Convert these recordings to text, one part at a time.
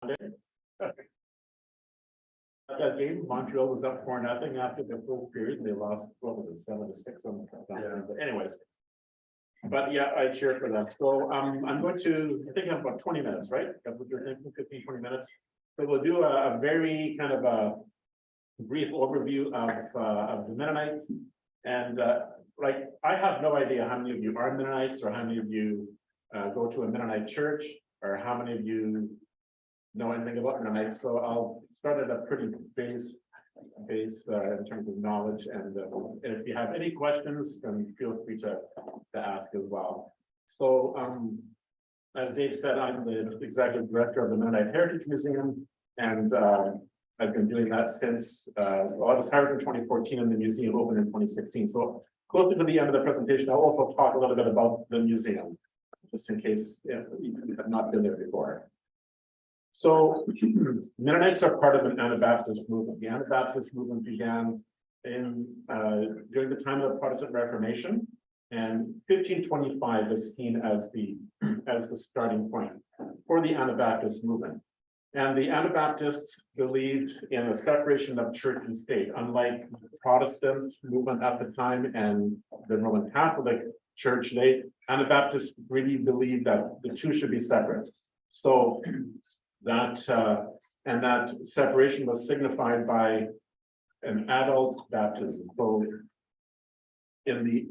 That game, Montreal was up 4-0 after the full period. They lost, what was it, 7-6 on but anyways. But yeah, I cheer for them. So I'm going to, I think I have about 20 minutes, right? That's what you're thinking, 15, 20 minutes. So we'll do a very kind of a brief overview of the Mennonites. And like, I have no idea how many of you are Mennonites or how many of you go to a Mennonite church or how many of you know anything about Mennonites. So I'll start at a pretty base in terms of knowledge. And if you have any questions, then feel free to ask as well. So as Dave said, I'm the executive director of the Mennonite Heritage Museum, and I've been doing that since I was hired in 2014 and the museum opened in 2016. So closer to the end of the presentation, I'll also talk a little bit about the museum, just in case you have not been there before. So Mennonites are part of an Anabaptist movement. The Anabaptist movement began during the time of the Protestant Reformation, and 1525 is seen as the starting point for the Anabaptist movement. And the Anabaptists believed in the separation of church and state, unlike the Protestant movement at the time and the Roman Catholic Church. Anabaptists really believed that the two should be separate. So that separation was signified by an adult baptism. So in the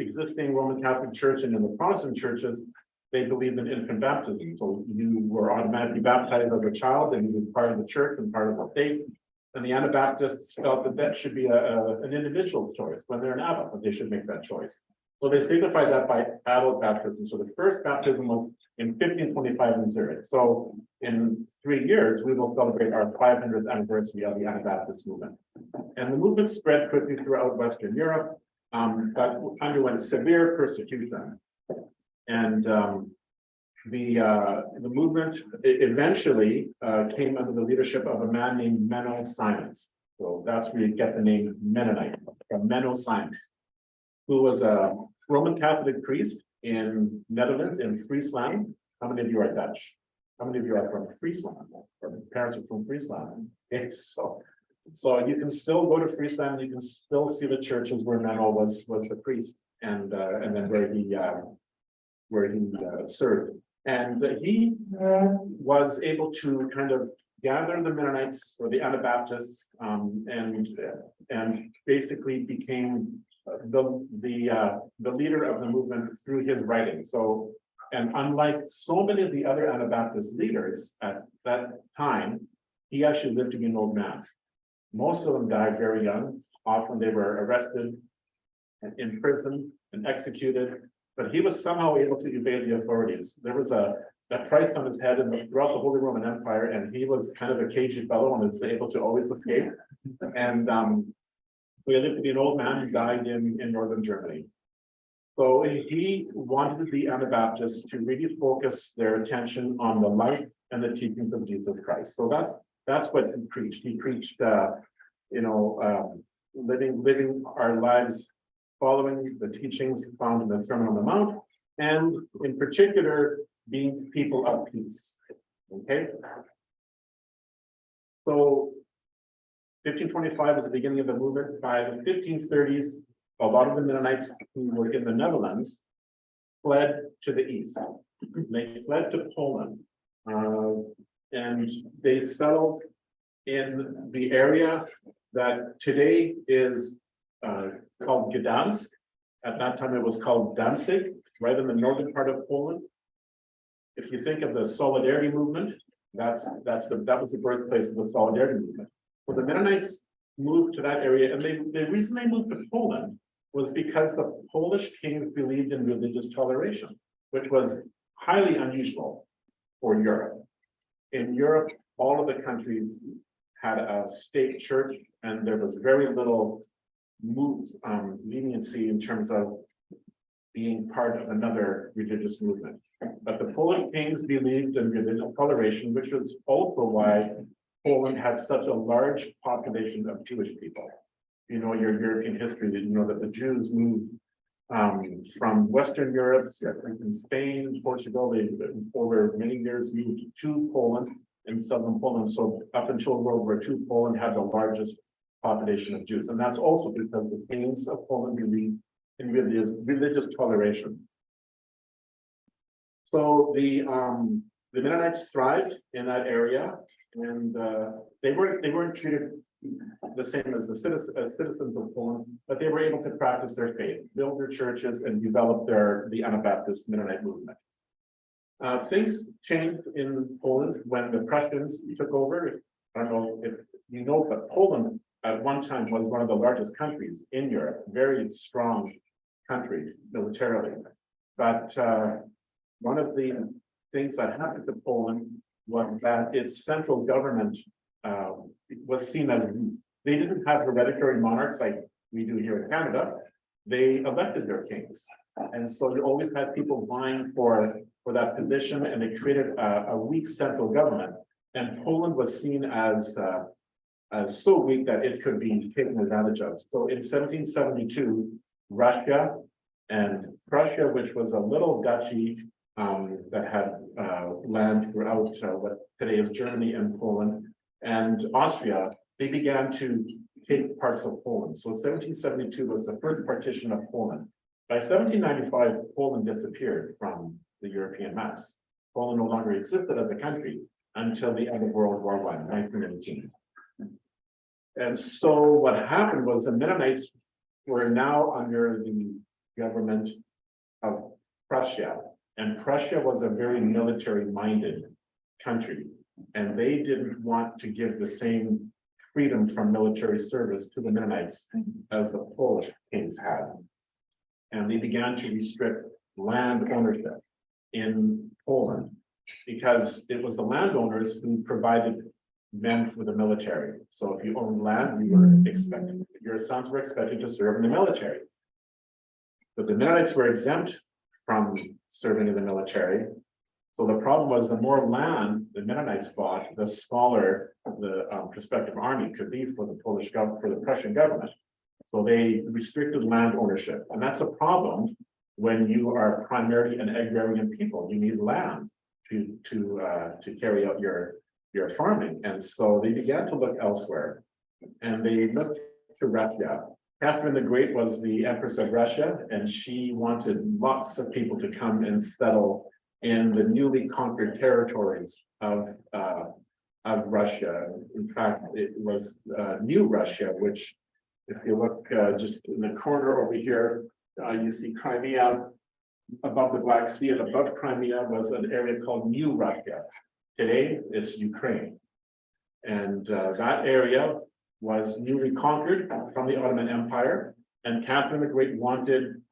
existing Roman Catholic Church and in the Protestant churches, they believed in infant baptism. So you were automatically baptized as a child and you were part of the church and part of the faith. And the Anabaptists felt that that should be an individual choice. When they're an adult, they should make that choice. So they signified that by adult baptism. So the first baptism was in 1525 in Zurich. So in 3 years, we will celebrate our 500th anniversary of the Anabaptist movement. And the movement spread quickly throughout Western Europe, but underwent severe persecution. And the movement eventually came under the leadership of a man named Mennonites. So that's where you get the name Mennonite, from Mennonites, who was a Roman Catholic priest in Netherlands, in Friesland. How many of you are Dutch? How many of you are from Friesland? Or parents are from Friesland? Okay, so you can still go to Friesland. You can still see the churches where Menno was the priest, and then where he served. And he was able to kind of gather the Mennonites or the Anabaptists, and basically became the leader of the movement through his writing. So, and unlike so many of the other Anabaptist leaders at that time, he actually lived to be an old man. Most of them died very young. Often they were arrested and imprisoned and executed, but he was somehow able to evade the authorities. There was a price on his head throughout the Holy Roman Empire, and he was kind of a cagey fellow and was able to always escape. And we lived to be an old man who died in northern Germany. So he wanted the Anabaptists to really focus their attention on the life and the teachings of Jesus Christ. So that's what he preached. He preached, living our lives following the teachings found in the Sermon on the Mount, and in particular, being people of peace. Okay. So 1525 was the beginning of the movement. By the 1530s, a lot of the Mennonites who were in the Netherlands fled to the east. They fled to Poland, and they settled in the area that today is called Gdansk. At that time, it was called Danzig, right in the northern part of Poland. If you think of the Solidarity movement, that was the birthplace of the Solidarity movement. Well, the Mennonites moved to that area, and the reason they moved to Poland was because the Polish kings believed in religious toleration, which was highly unusual for Europe. In Europe, all of the countries had a state church, and there was very little leniency in terms of being part of another religious movement. But the Polish kings believed in religious toleration, which was also why Poland had such a large population of Jewish people. You know your European history, you know that the Jews moved from Western Europe, in Spain, Portugal, they over many years moved to Poland, in southern Poland. So up until World War II, Poland had the largest population of Jews. And that's also because the kings of Poland believed in religious toleration. So the Mennonites thrived in that area, and they weren't treated the same as the citizens of Poland, but they were able to practice their faith, build their churches, and develop the Anabaptist Mennonite movement. Things changed in Poland when the Prussians took over. I don't know if you know, but Poland at one time was one of the largest countries in Europe, very strong country militarily. But one of the things that happened to Poland was that its central government was seen as, they didn't have hereditary monarchs like we do here in Canada. They elected their kings. And so you always had people vying for that position, and they created a weak central government. And Poland was seen as so weak that it could be taken advantage of. So in 1772, Russia and Prussia, which was a little duchy that had land throughout what today is Germany and Poland, and Austria, they began to take parts of Poland. So 1772 was the first partition of Poland. By 1795, Poland disappeared from the European maps. Poland no longer existed as a country until the end of World War I, 1918. And so what happened was the Mennonites were now under the government of Prussia. And Prussia was a very military-minded country. And they didn't want to give the same freedom from military service to the Mennonites as the Polish kings had. And they began to restrict land ownership in Poland because it was the landowners who provided men for the military. So if you owned land, you were expected, your sons were expected to serve in the military. But the Mennonites were exempt from serving in the military. So the problem was the more land the Mennonites bought, the smaller the prospective army could be for the Prussian government. So they restricted land ownership, and that's a problem when you are primarily an agrarian people. You need land to carry out your farming, and so they began to look elsewhere, and they looked to Russia. Catherine the Great was the Empress of Russia, and she wanted lots of people to come and settle in the newly conquered territories of Russia. In fact, it was New Russia, which, if you look just in the corner over here, you see Crimea above the Black Sea, and above Crimea was an area called New Russia. Today, it's Ukraine. And that area was newly conquered from the Ottoman Empire, and Catherine the Great wanted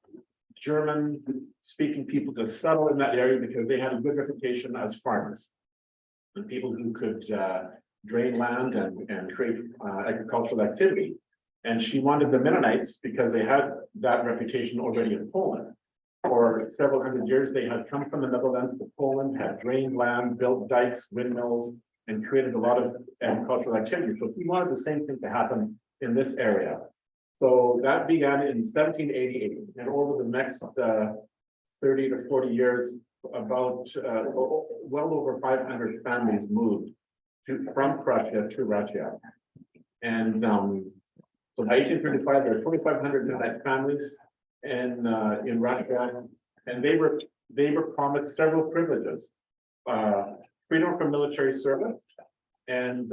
German-speaking people to settle in that area because they had a good reputation as farmers and people who could drain land and create agricultural activity. And she wanted the Mennonites, because they had that reputation already in Poland. For several hundred years, they had come from the Netherlands to Poland, had drained land, built dikes, windmills, and created a lot of agricultural activity. So he wanted the same thing to happen in this area. So that began in 1788, and over the next 30 to 40 years, about well over 500 families moved from Prussia to Russia. And so by 1835, there were 2,500 Mennonite families in Russia, and they were promised several privileges, freedom from military service, and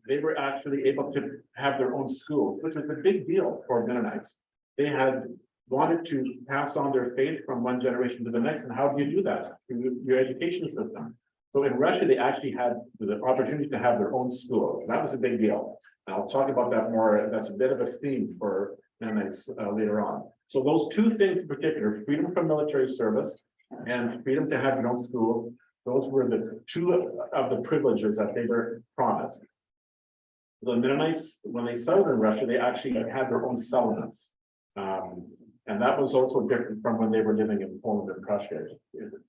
they were actually able to have their own schools, which was a big deal for Mennonites. They had wanted to pass on their faith from one generation to the next, and how do you do that? Through your education system. So in Russia, they actually had the opportunity to have their own school. That was a big deal. And I'll talk about that more. That's a bit of a theme for Mennonites later on. So those two things in particular, freedom from military service and freedom to have your own school, those were the two of the privileges that they were promised. The Mennonites, when they settled in Russia, they actually had their own settlements. And that was also different from when they were living in Poland and Prussia.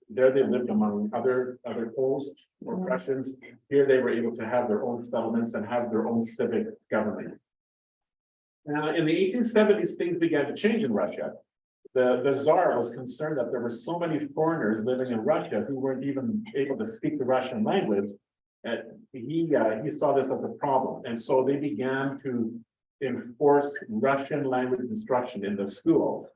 There they lived among other Poles or Prussians. Here they were able to have their own settlements and have their own civic government. In the 1870s, things began to change in Russia. The Tsar was concerned that there were so many foreigners living in Russia who weren't even able to speak the Russian language, And he saw this as a problem, and so they began to enforce Russian language instruction in the schools,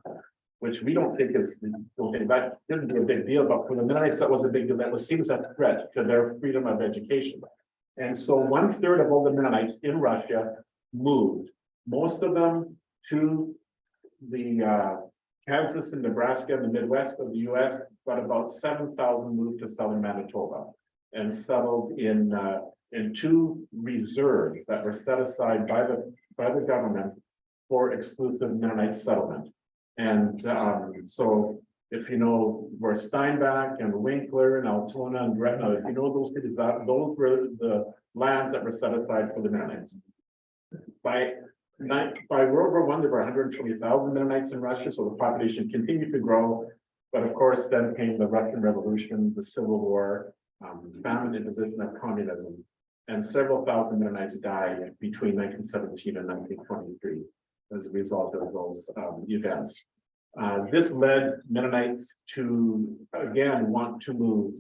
which we don't think is okay. That didn't be a big deal, but for the Mennonites, that was a big deal. That was seen as a threat to their freedom of education. And so 1/3 of all the Mennonites in Russia moved, most of them to the Kansas and Nebraska and the Midwest of the US, but about 7,000 moved to southern Manitoba and settled in 2 reserves that were set aside by the government for exclusive Mennonite settlement. And so if you know where Steinbach and Winkler and Altoona and Gretna, if you know those cities, those were the lands that were set aside for the Mennonites. By World War I, there were 120,000 Mennonites in Russia, so the population continued to grow. But of course, then came the Russian Revolution, the Civil War, famine, imposition of communism, and several thousand Mennonites died between 1917 and 1923 as a result of those events. This led Mennonites to again want to move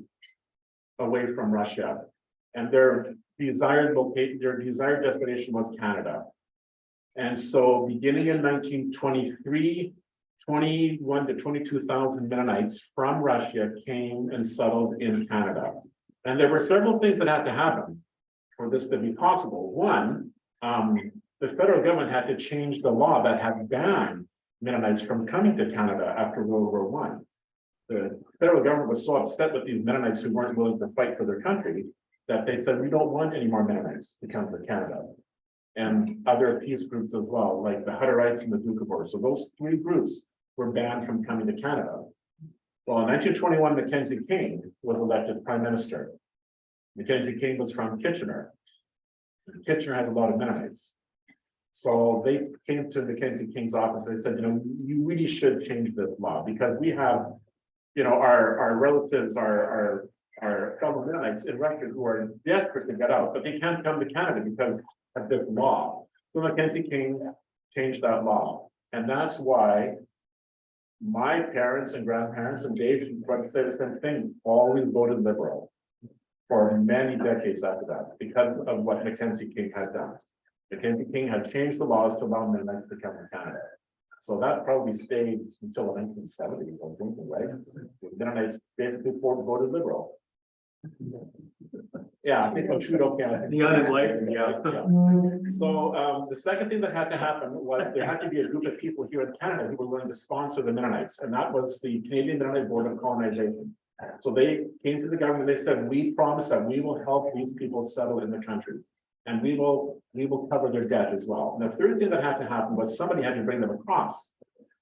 away from Russia, and their desired destination was Canada. And so beginning in 1923, 21 to 22,000 Mennonites from Russia came and settled in Canada. And there were several things that had to happen for this to be possible. One, the federal government had to change the law that had banned Mennonites from coming to Canada after World War I. The federal government was so upset with these Mennonites who weren't willing to fight for their country that they said, we don't want any more Mennonites to come to Canada. And other peace groups as well, like the Hutterites and the Doukhobors. So those 3 groups were banned from coming to Canada. Well, in 1921, Mackenzie King was elected prime minister. Mackenzie King was from Kitchener. Kitchener has a lot of Mennonites. So they came to Mackenzie King's office and they said, you really should change this law because we have, our relatives, our fellow Mennonites in Russia who are desperate to get out, but they can't come to Canada because of this law. So Mackenzie King changed that law. And that's why my parents and grandparents and Dave would say the same thing, always voted Liberal for many decades after that because of what Mackenzie King had done. Mackenzie King had changed the laws to allow Mennonites to come to Canada. So that probably stayed until the 1970s, I'm thinking, right? The Mennonites basically voted Liberal. Yeah, I think I'm Trudeau Canada. The unenlightened, yeah. So the second thing that had to happen was there had to be a group of people here in Canada who were willing to sponsor the Mennonites, and that was the Canadian Mennonite Board of Colonization. So they came to the government, they said, we promise that we will help these people settle in the country. And we will cover their debt as well. And the third thing that had to happen was somebody had to bring them across.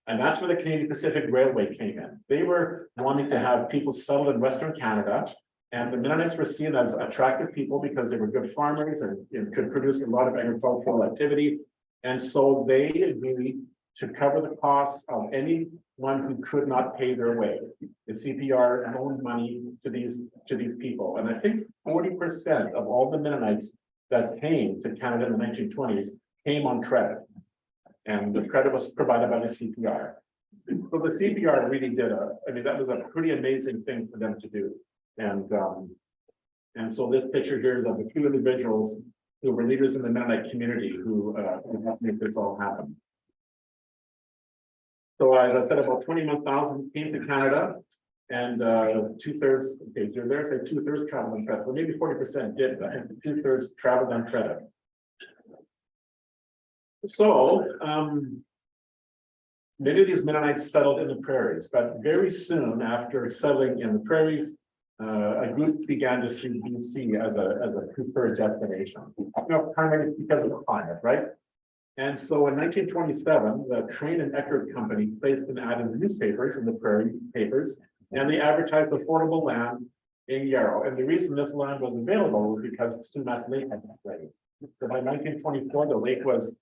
And that's where the Canadian Pacific Railway came in. They were wanting to have people settled in Western Canada. And the Mennonites were seen as attractive people because they were good farmers and could produce a lot of agricultural activity. And so they agreed to cover the costs of anyone who could not pay their way. The CPR loaned money to these people. And I think 40% of all the Mennonites that came to Canada in the 1920s came on credit. And the credit was provided by the CPR. So the CPR really did that was a pretty amazing thing for them to do. And so this picture here is of the 2 individuals who were leaders in the Mennonite community who helped make this all happen. So as I said, about 21,000 came to Canada, and 2/3, okay, there's a 2/3 traveled on credit, or maybe 40% did, but I think 2/3 traveled on credit. So many of these Mennonites settled in the prairies, but very soon after settling in the prairies, a group began to see BC as a preferred destination, primarily because of the climate, right? And so in 1927, the Crane and Eckert Company placed an ad in the newspapers, in the prairie papers, and they advertised affordable land in Yarrow. And the reason this land was available was because the Sumas Lake had been drained. So by 1924, the lake was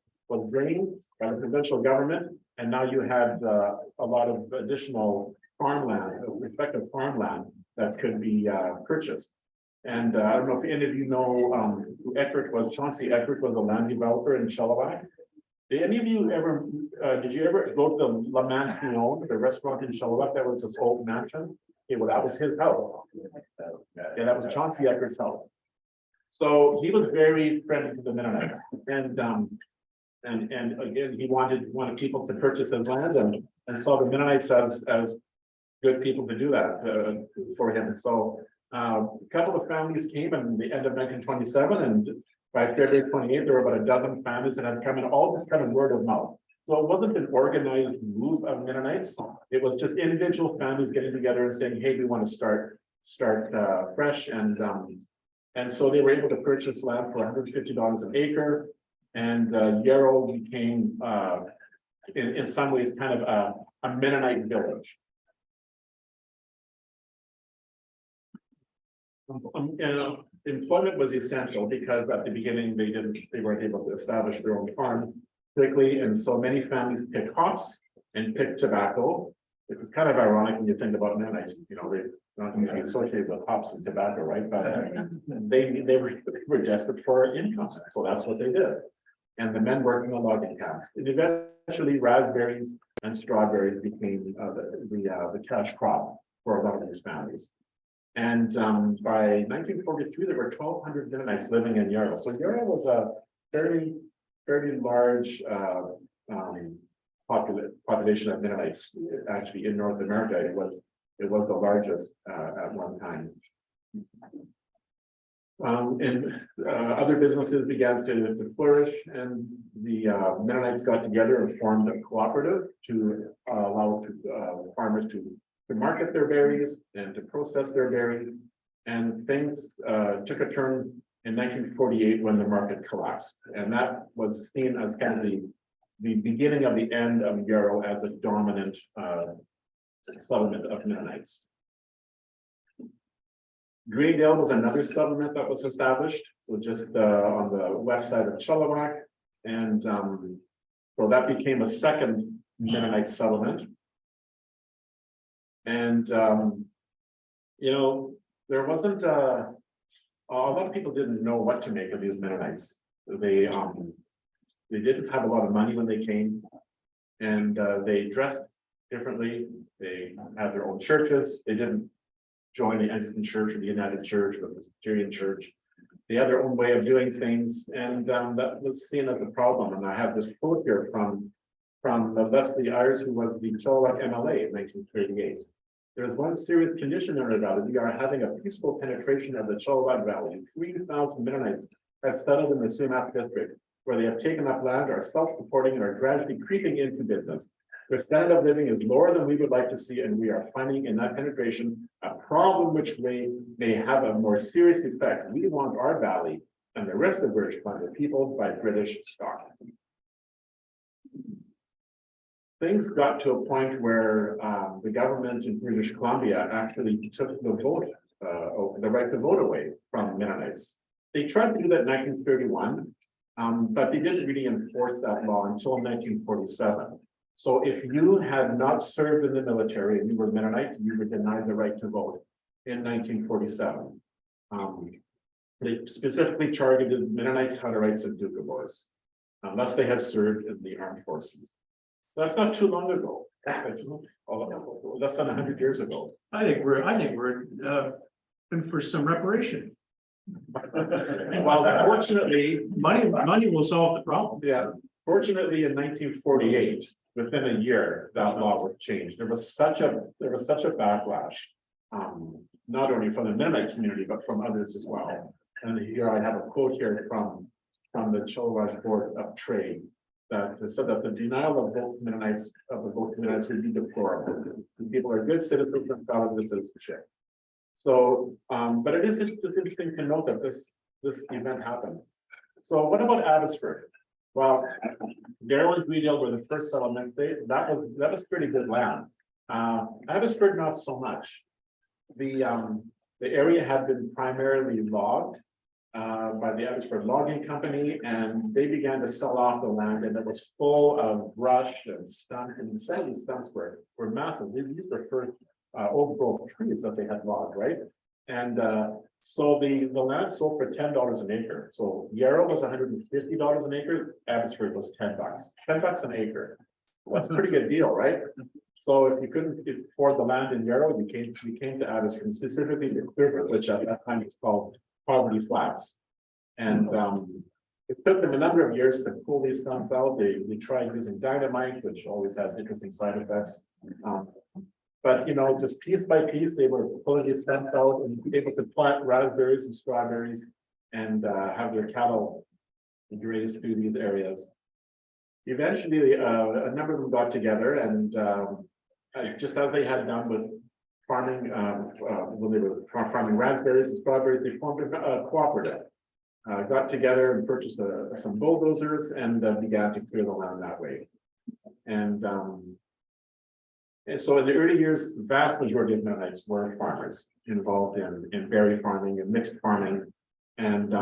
drained by the provincial government, and now you had a lot of additional farmland, respective farmland that could be purchased. And I don't know if any of you know who Eckert was. Chauncey Eckert was a land developer in Chilliwack. Did any of you ever, did you ever go to the La Mansion, the restaurant in Chilliwack? That was this old mansion. Okay, well, that was his house. Yeah, that was Chauncey Eckert's house. So he was very friendly to the Mennonites, and again, he wanted people to purchase his land and saw the Mennonites as good people to do that for him. So a couple of families came in the end of 1927, and by February 28th, there were about a dozen families that had come in, all just kind of word of mouth. So it wasn't an organized move of Mennonites. It was just individual families getting together and saying, "Hey, we want to start fresh," and so they were able to purchase land for $150 an acre, and Yarrow became, in some ways, kind of a Mennonite village. Employment was essential because at the beginning they weren't able to establish their own farm quickly, and so many families picked hops and picked tobacco. It's kind of ironic when you think about Mennonites, they're not usually associated with hops and tobacco, right? But they were desperate for income, so that's what they did. And the men worked in the logging camps. And eventually raspberries and strawberries became the cash crop for a lot of these families. And by 1943, there were 1,200 Mennonites living in Yarrow. So Yarrow was a very large population of Mennonites. Actually, in North America, it was the largest at one time. And other businesses began to flourish, and the Mennonites got together and formed a cooperative to allow farmers to market their berries and to process their berries. And things took a turn in 1948 when the market collapsed. And that was seen as kind of the beginning of the end of Yarrow as the dominant settlement of Mennonites. Greendale was another settlement that was established, so just on the west side of Chilliwack. And so that became a second Mennonite settlement. And, there wasn't a lot of people didn't know what to make of these Mennonites. They didn't have a lot of money when they came, and they dressed differently. They had their own churches. They didn't join the Anglican Church or the United Church or the Presbyterian Church. They had their own way of doing things, and that was seen as a problem. And I have this quote here from Leslie Ayres, who was the Chilliwack MLA in 1938. "There is one serious condition in our valley. We are having a peaceful penetration of the Chilliwack Valley. 3,000 Mennonites have settled in the Sumac district, where they have taken up land, are self-supporting, and are gradually creeping into business. Their standard of living is lower than we would like to see, and we are finding in that penetration a problem which may have a more serious effect. We want our valley and the rest of British Columbia peopled by British stock." Things got to a point where the government in British Columbia actually took the vote, the right to vote away from Mennonites. They tried to do that in 1931, but they didn't really enforce that law until 1947. So if you had not served in the military and you were Mennonite, you were denied the right to vote in 1947. They specifically targeted Mennonites had the rights of Doukhobors, unless they had served in the armed forces. That's not too long ago. It's less than 100 years ago. I think we're in for some reparation. Well, fortunately, Money will solve the problem. yeah, fortunately, in 1948, within a year, that law was changed. There was such a backlash, not only from the Mennonite community, but from others as well. And here I have a quote here from the Chilliwack Board of Trade that said that the denial of the vote to Mennonites would be deplorable. People are good citizens and proud of their citizenship. So, but it is interesting to note that this event happened. So what about Abbotsford? Well, Yarrow and Greendale were the first settlement. That was pretty good land. Abbotsford, not so much. The area had been primarily logged by the Abbotsford Logging Company, and they began to sell off the land, and it was full of brush and stumps, and some of these stumps were massive. These were first old growth trees that they had logged, right? And so the land sold for $10 an acre. So Yarrow was $150 an acre, Abbotsford was $10. $10 an acre. Well, that's a pretty good deal, right? So if you couldn't afford the land in Yarrow, you came to Abbotsford, specifically to Clearwood, which at that time was called Poverty Flats. And it took them a number of years to pull these stumps out. They tried using dynamite, which always has interesting side effects. But just piece by piece, they were pulling these stumps out and able to plant raspberries and strawberries and have their cattle graze through these areas. Eventually, a number of them got together and just as they had done with farming, when they were farming raspberries and strawberries, they formed a cooperative. Got together and purchased some bulldozers and began to clear the land that way. And so in the early years, the vast majority of Mennonites were farmers involved in berry farming and mixed farming. And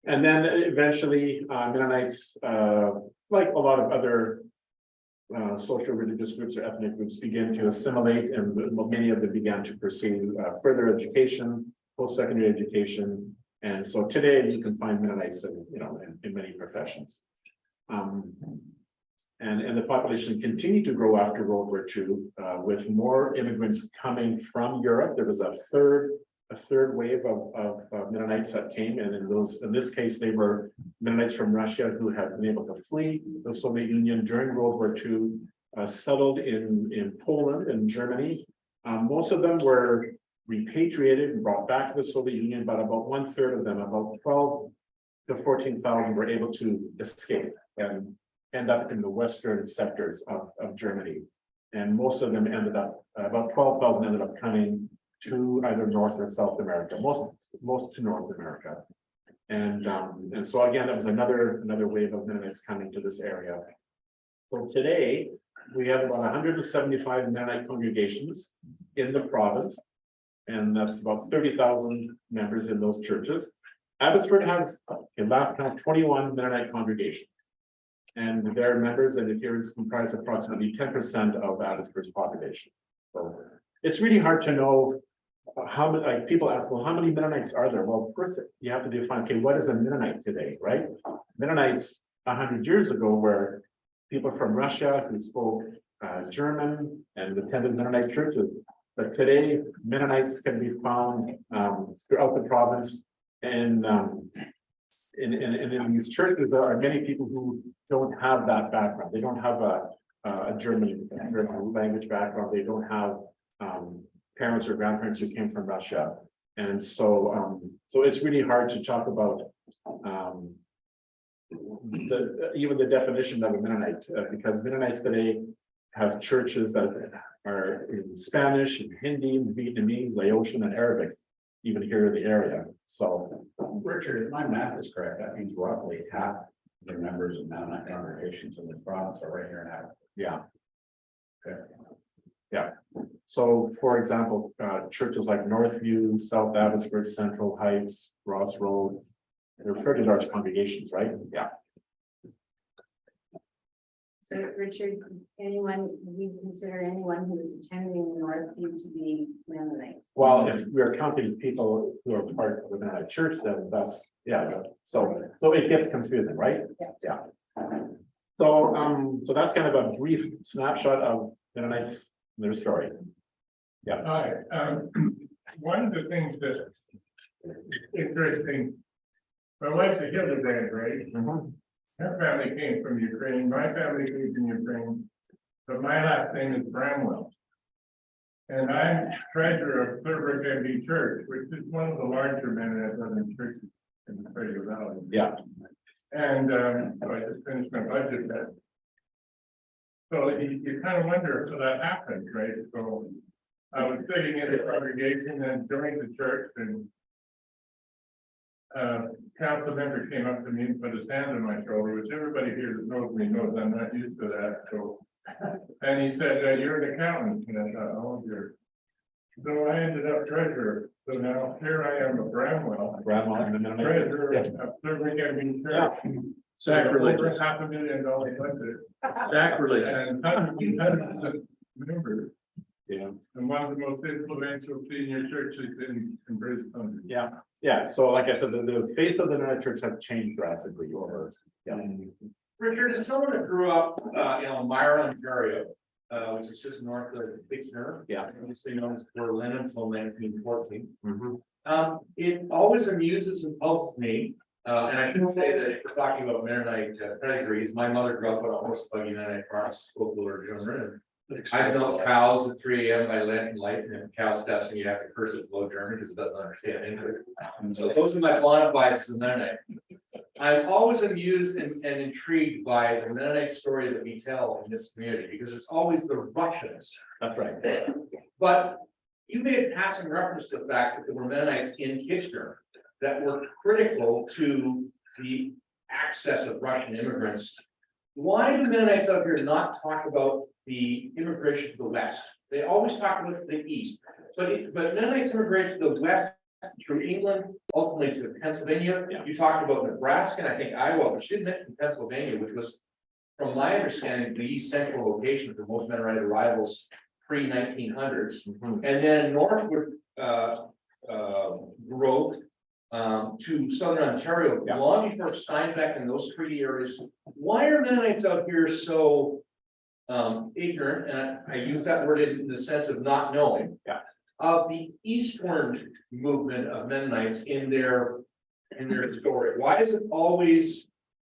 then eventually Mennonites, like a lot of other social religious groups or ethnic groups, began to assimilate, and many of them began to pursue further education, post-secondary education. And so today you can find Mennonites in many professions. And the population continued to grow after World War II, with more immigrants coming from Europe. There was a third wave of Mennonites that came, and in this case, they were Mennonites from Russia who had been able to flee the Soviet Union during World War II, settled in Poland and Germany. Most of them were repatriated and brought back to the Soviet Union, but about 1/3 of them, about 12 to 14,000, were able to escape and end up in the western sectors of Germany. And most of them ended up, about 12,000 ended up coming to either North or South America, most to North America. And so again, that was another wave of Mennonites coming to this area. So today, we have about 175 Mennonite congregations in the province, and that's about 30,000 members in those churches. Abbotsford has, in last count, 21 Mennonite congregations. And their members and adherents comprise approximately 10% of Abbotsford's population. So it's really hard to know how many, like people ask, well, how many Mennonites are there? Well, first you have to define, okay, what is a Mennonite today, right? Mennonites 100 years ago were people from Russia who spoke German and attended Mennonite churches. But today, Mennonites can be found throughout the province. And in these churches, there are many people who don't have that background. They don't have a German language background. They don't have parents or grandparents who came from Russia. And so it's really hard to talk about even the definition of a Mennonite, because Mennonites today have churches that are in Spanish, and Hindi, Vietnamese, Laotian, and Arabic, even here in the area. So, Richard, if my math is correct, that means roughly half the members of Mennonite congregations in the province are right here in Abbotsford. yeah. Okay. Yeah. So, for example, churches like Northview, South Abbotsford, Central Heights, Ross Road, they're fairly large congregations, right? Yeah. So Richard, we consider anyone who is attending Northview to be Mennonite? Well, if we're counting people who are part of the Mennonite church, then that's, yeah, so it gets confusing, right? Yeah. So, so that's kind of a brief snapshot of Mennonites and their story. Yeah. Hi, one of the things that's interesting, my wife's a Hildebrandt, right? Mhm. Her family came from Ukraine, my family came from Ukraine, but my last name is Bramwell. And I'm treasurer of Clearbrook MD Church, which is one of the larger Mennonite Southern churches in the Fraser Valley. Yeah. And so I just finished my budget then. So you kind of wonder if that happened, right? So I was sitting in the congregation and joined the church, and council member came up to me and put his hand on my shoulder, which everybody here that knows me knows I'm not used to that. So, and he said, "You're an accountant," and I thought, "Oh, dear." So I ended up treasurer. So now here I am, a Bramwell. Bramwell and the Mennonite. Treasurer Yeah. of Clearbrook MD Yeah. Church. Sacrilegious. Over $500,000 budget. Sacrilegious. And hundreds of members, Yeah. and one of the most influential senior churches in Brisbane. Yeah. Yeah. So like I said, the face of the Mennonite church has changed drastically over. Yeah. Richard, as someone that grew up in Elmira, Ontario, which is just north of Thiessen, Yeah. obviously known as Berlin until 1914. Mhm. It always amuses and helps me, and I should say that if we're talking about Mennonite pedigrees, my mother grew up on a horse buggy Mennonite farm, spoke to her German. I milk cows at 3 a.m. by lantern light, and if a cow steps and you have to curse it below German because it doesn't understand English. So those are my bona fides as a Mennonite. I'm always amused and intrigued by the Mennonite story that we tell in this community, because it's always the Russians. That's right. But you made a passing reference to the fact that there were Mennonites in Kitchener that were critical to the access of Russian immigrants. Why do Mennonites out here not talk about the immigration to the West? They always talk about the East, but Mennonites immigrated to the West through England, ultimately to Pennsylvania. Yeah. You talked about Nebraska, and I think Iowa, but you didn't mention Pennsylvania, which was, from my understanding, the east central location for most Mennonite arrivals pre-1900s. Mhm. And then northward growth to southern Ontario, Yeah. long before Steinbeck and those treaty areas. Why are Mennonites out here so ignorant, and I use that word in the sense of not knowing? Yeah. Of the eastward movement of Mennonites in their story? Why is it always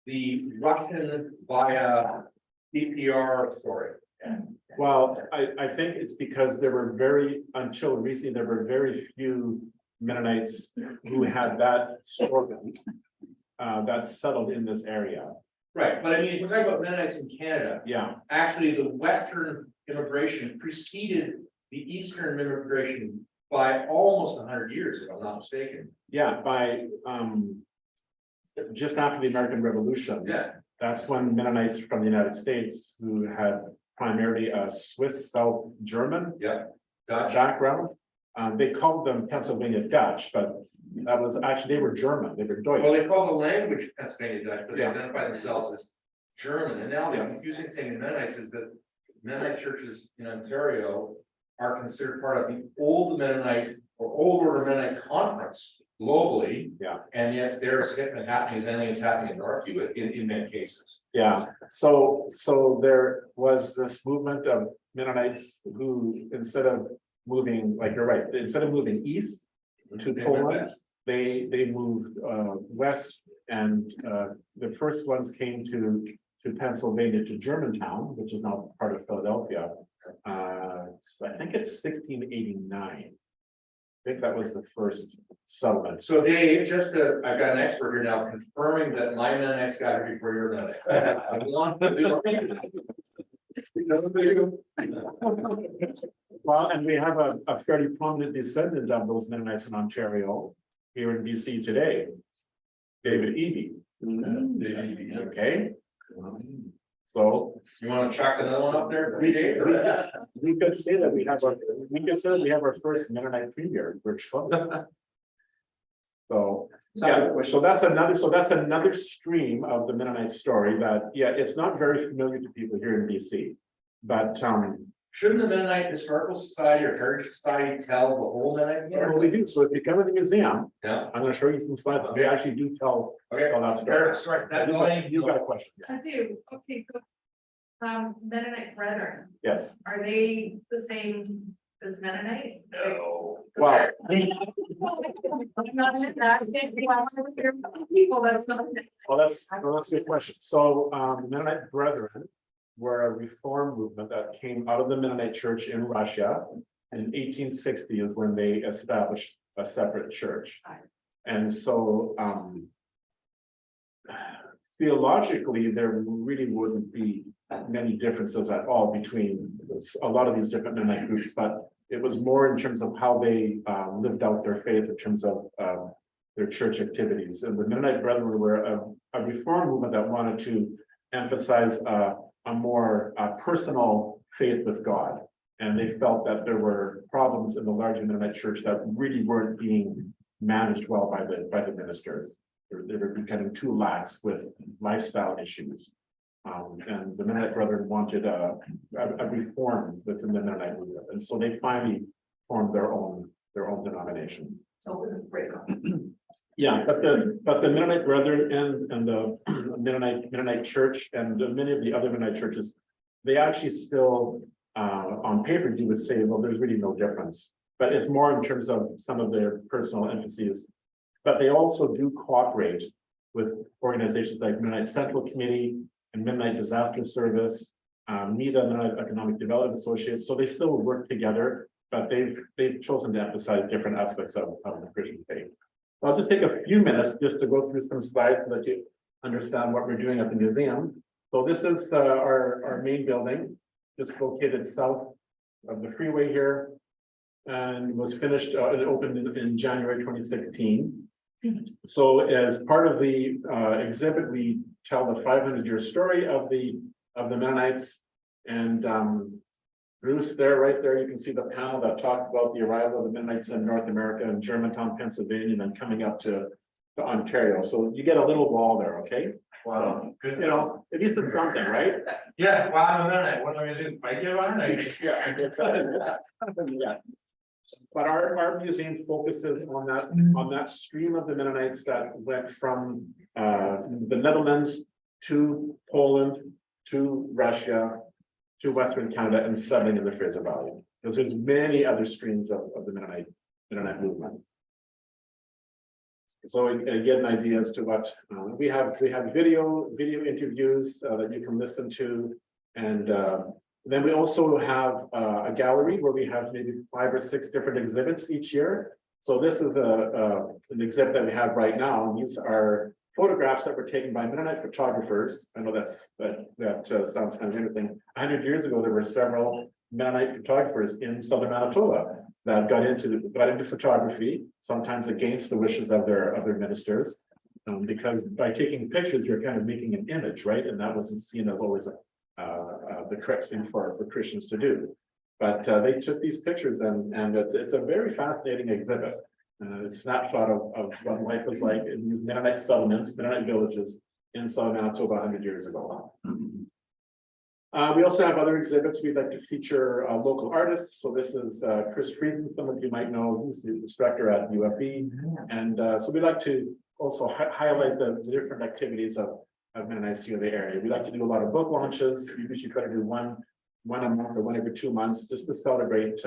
the Russian via DPR story? Well, I think it's because there were until recently, there were very few Mennonites who had that slogan that settled in this area. Right, but I mean, if we're talking about Mennonites in Canada, Yeah, actually the Western immigration preceded the Eastern immigration by almost 100 years, if I'm not mistaken. yeah, by just after the American Revolution. Yeah, That's when Mennonites from the United States, who had primarily a Swiss South German yeah. Dutch. background, they called them Pennsylvania Dutch, but that was actually, they were German, they were Well, Deutsch. they call the language Pennsylvania Dutch, but they Yeah. identify themselves as German. And now the confusing thing in Mennonites is that Mennonite churches in Ontario are considered part of the old Mennonite or old order Mennonite conference globally. Yeah. And yet there's happening as anything that's happening in Northview in many cases. Yeah, so there was this movement of Mennonites who, instead of moving, like you're right, instead of moving east to They went Poland, west. they moved west, and the first ones came to Pennsylvania, to Germantown, which is now part of Philadelphia. I think it's 1689. I think that was the first settlement. So Dave, I've got an expert here now confirming that my Mennonites got here before your Mennonites. I belong to Well, and we have a fairly prominent descendant of those Mennonites in Ontario here in BC today. David Eby. Okay. So You want to chuck another one up there? Dave? we could say that we have our first Mennonite premier, Rich Clement. So, yeah, so that's another stream of the Mennonite story that, yeah, it's not very familiar to people here in BC. But Shouldn't the Mennonite Historical Society or Heritage Society tell the whole Mennonite well, story? we do. So if you come to the museum, Yeah, I'm gonna show you some slides. They actually do tell okay. that story. Eric, sorry, that's all I need. You've got a question? I do, okay, so, Mennonite Brethren, Yes. are they the same as Mennonite? No. Well, I'm not asking people, that's not. that's a good question. So the Mennonite Brethren were a reform movement that came out of the Mennonite Church in Russia. In 1860 is when they established a separate church. And so theologically, there really wouldn't be many differences at all between a lot of these different Mennonite groups, but it was more in terms of how they lived out their faith in terms of their church activities. And the Mennonite Brethren were a reform movement that wanted to emphasize a more personal faith with God. And they felt that there were problems in the larger Mennonite church that really weren't being managed well by the ministers. They were becoming too lax with lifestyle issues. And the Mennonite Brethren wanted a reform within the Mennonite movement. And so they finally formed their own denomination. So it was a breakup. Yeah, but the Mennonite Brethren and the Mennonite Church and many of the other Mennonite churches, they actually still on paper you would say, well, there's really no difference. but it's more in terms of some of their personal emphases. But they also do cooperate with organizations like Mennonite Central Committee and Mennonite Disaster Service, NEDA, Mennonite Economic Development Associates. So they still work together, but they've chosen to emphasize different aspects of the Christian faith. I'll just take a few minutes just to go through some slides so that you understand what we're doing at the museum. So this is our main building, just located south of the freeway here, and was finished, it opened in January 2016. So as part of the exhibit, we tell the 500-year story of the Mennonites. And Bruce, right there, you can see the panel that talks about the arrival of the Mennonites in North America and Germantown, Pennsylvania, and then coming up to Ontario. So you get a little wall there, okay? Wow, So, you know, at least it's something, right? Yeah, well, I'm a Mennonite. What am I gonna do? Fight you on it? Yeah. Yeah. But our museum focuses on that stream of the Mennonites that went from the Netherlands to Poland, to Russia, to Western Canada, and settling in the Fraser Valley. Because there's many other streams of the Mennonite movement. So again, ideas to what we have video interviews that you can listen to, and then we also have a gallery where we have maybe 5 or 6 different exhibits each year. So this is an exhibit that we have right now, and these are photographs that were taken by Mennonite photographers. I know that sounds kind of interesting. 100 years ago, there were several Mennonite photographers in southern Manitoba that got into photography, sometimes against the wishes of their ministers, because by taking pictures, you're kind of making an image, right? And that wasn't seen as always the correct thing for Christians to do. But they took these pictures, and it's a very fascinating exhibit. A snapshot of what life was like in these Mennonite settlements, Mennonite villages in southern Manitoba 100 years ago. We also have other exhibits. We'd like to feature local artists. So this is Chris Frieden. Some of you might know, he's the instructor at UFE. And so we'd like to also highlight the different activities of Mennonites here in the area. We like to do a lot of book launches. We usually try to do one a month or one every 2 months, just to celebrate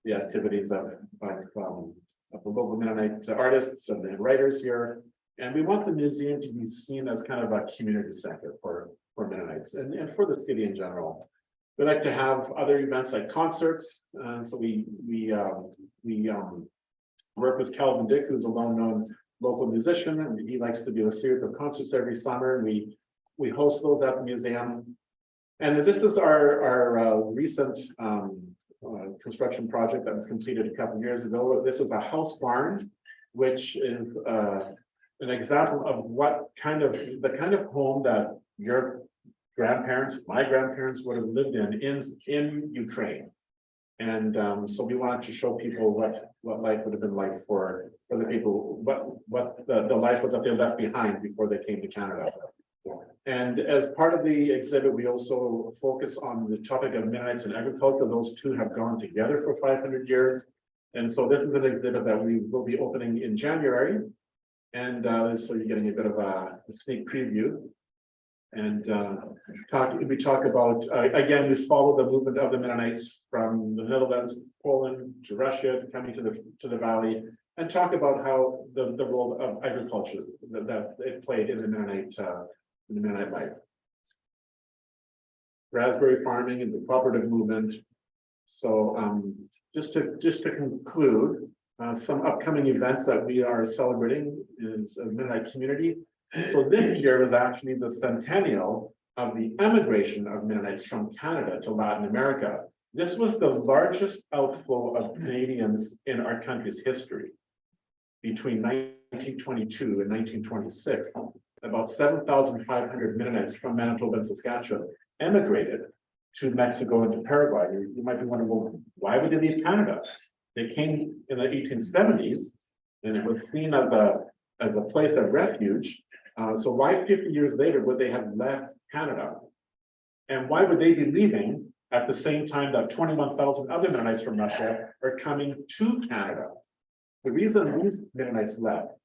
the activities of the local Mennonite artists and the writers here. And we want the museum to be seen as kind of a community center for Mennonites and for the city in general. We like to have other events like concerts. So we work with Calvin Dick, who's a well-known local musician, and he likes to do a series of concerts every summer. And we host those at the museum. And this is our recent construction project that was completed a couple of years ago. This is a house barn, which is an example of the kind of home that your grandparents, my grandparents would have lived in Ukraine. And so we wanted to show people what life would have been like for the people, what the life was that they left behind before they came to Canada. And as part of the exhibit, we also focus on the topic of Mennonites and agriculture. Those two have gone together for 500 years. And so this is an exhibit that we will be opening in January. And so you're getting a bit of a sneak preview. And we talk about, again, we follow the movement of the Mennonites from the Netherlands, Poland to Russia, coming to the valley, and talk about how the role of agriculture that it played in the Mennonite life. Raspberry farming and the cooperative movement. So just to conclude, some upcoming events that we are celebrating is a Mennonite community. So this year was actually the centennial of the emigration of Mennonites from Canada to Latin America. This was the largest outflow of Canadians in our country's history. Between 1922 and 1926, about 7,500 Mennonites from Manitoba and Saskatchewan emigrated to Mexico and to Paraguay. You might be wondering, well, why would they leave Canada? They came in the 1870s, and it was seen as a place of refuge. So why 50 years later would they have left Canada? And why would they be leaving at the same time that 21,000 other Mennonites from Russia are coming to Canada? The reason these Mennonites left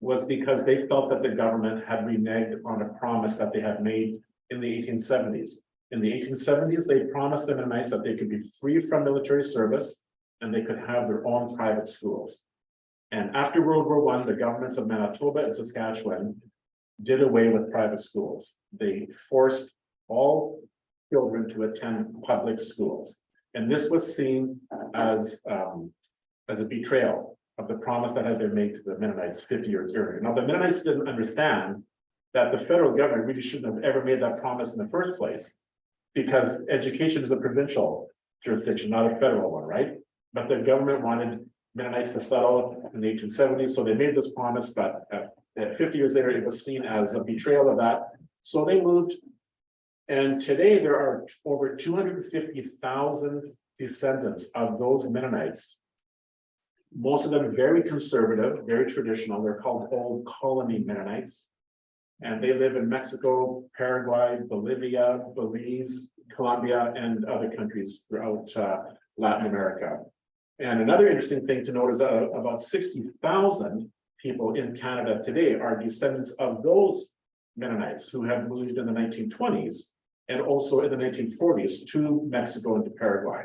was because they felt that the government had reneged on a promise that they had made in the 1870s. In the 1870s, they promised the Mennonites that they could be free from military service and they could have their own private schools. And after World War I, the governments of Manitoba and Saskatchewan did away with private schools. They forced all children to attend public schools. And this was seen as a betrayal of the promise that had been made to the Mennonites 50 years earlier. Now, the Mennonites didn't understand that the federal government really shouldn't have ever made that promise in the first place, because education is a provincial jurisdiction, not a federal one, right? But the government wanted Mennonites to settle in the 1870s, so they made this promise, but 50 years later, it was seen as a betrayal of that. So they moved. And today there are over 250,000 descendants of those Mennonites. Most of them very conservative, very traditional. They're called Old Colony Mennonites. And they live in Mexico, Paraguay, Bolivia, Belize, Colombia, and other countries throughout Latin America. And another interesting thing to note is that about 60,000 people in Canada today are descendants of those Mennonites who have moved in the 1920s and also in the 1940s to Mexico and to Paraguay.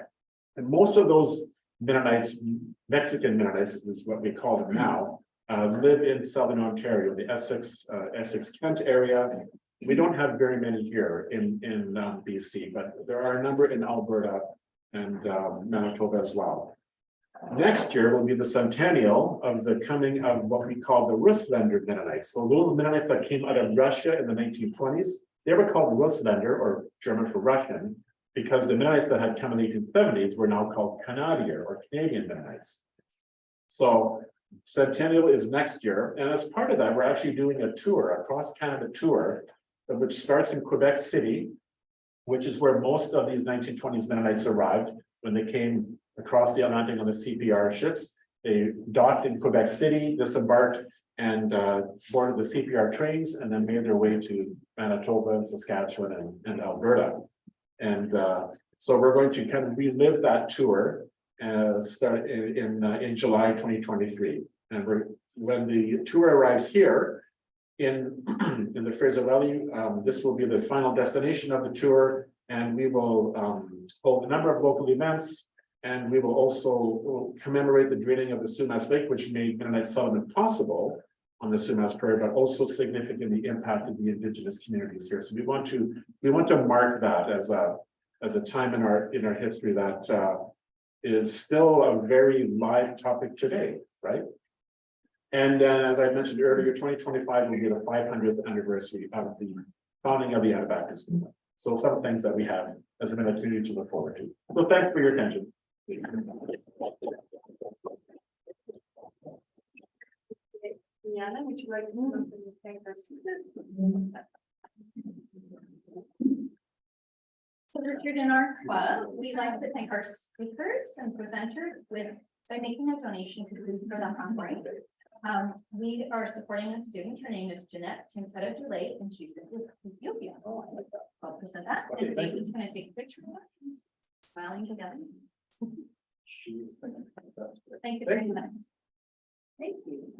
And most of those Mennonites, Mexican Mennonites is what we call them now, live in Southern Ontario, the Essex-Kent area. We don't have very many here in BC, but there are a number in Alberta and Manitoba as well. Next year will be the centennial of the coming of what we call the Russlander Mennonites. So those Mennonites that came out of Russia in the 1920s, they were called Russlander, or German for Russian, because the Mennonites that had come in the 1870s were now called Canadian or Canadian Mennonites. So centennial is next year, and as part of that, we're actually doing a tour, a cross-Canada tour, which starts in Quebec City, which is where most of these 1920s Mennonites arrived when they came across the Atlantic on the CPR ships. They docked in Quebec City, disembarked, and boarded the CPR trains, and then made their way to Manitoba and Saskatchewan and Alberta. And so we're going to kind of relive that tour start in July 2023. And when the tour arrives here in the Fraser Valley, this will be the final destination of the tour, and we will hold a number of local events. And we will also commemorate the draining of the Sumas Lake, which made Mennonite settlement possible on the Sumas Prairie, but also significantly impacted the Indigenous communities here. So we want to mark that as a time in our history that is still a very live topic today, right? And as I mentioned earlier, 2025 will be the 500th anniversary of the founding of the Anabaptist movement. So some things that we have as an opportunity to look forward to. So thanks for your attention. Liana, would you like to move on to the thank our speakers? So Richard, in our club, we like to thank our speakers and presenters by making a donation to Food for the Hungry. We are supporting a student. Her name is Jeanette Timpeta Dulay, and she's in Ethiopia. I'll present that, and David's going to take a picture of us, smiling together. Thank you very much. Thank you.